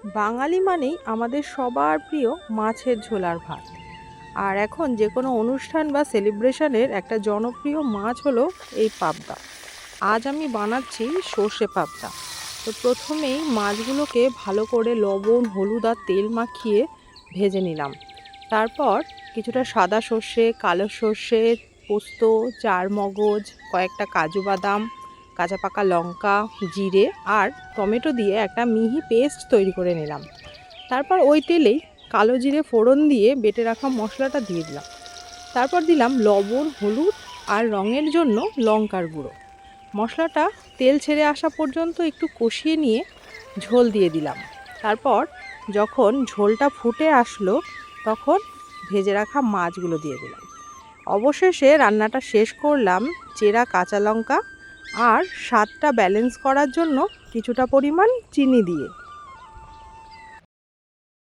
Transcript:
বাঙালি মানেই আমাদের সবার প্রিয় মাছের ঝোল আর ভাত। আর এখন যে কোনো অনুষ্ঠান বা সেলিব্রেশনের একটা জনপ্রিয় মাছ হলো এই পাবদা। আজ আমি বানাচ্ছি সর্ষে পাবদা। তো প্রথমেই মাছগুলোকে ভালো করে লবণ, হলুদ আর তেল মাখিয়ে ভেজে নিলাম। তারপর কিছুটা সাদা সর্ষে, কালো সর্ষে, পোস্ত, চার মগজ, কয়েকটা কাজু বাদাম, কাঁচা পাকা লঙ্কা, জিরে আর টমেটো দিয়ে একটা মিহি পেস্ট তৈরি করে নিলাম। তারপর ওই তেলেই কালো জিরে ফোড়ন দিয়ে বেটে রাখা মশলাটা দিয়ে দিলাম। তারপর দিলাম লবণ, হলুদ আর রঙের জন্য লঙ্কার গুঁড়ো। মশলাটা তেল ছেড়ে আসা পর্যন্ত একটু কষিয়ে নিয়ে ঝোল দিয়ে দিলাম। তারপর যখন ঝোলটা ফুটে আসলো তখন ভেজে রাখা মাছগুলো দিয়ে দিলাম। অবশেষে রান্নাটা শেষ করলাম চেরা কাঁচা লঙ্কা আর স্বাদটা ব্যালেন্স করার জন্য কিছুটা পরিমাণ চিনি দিয়ে।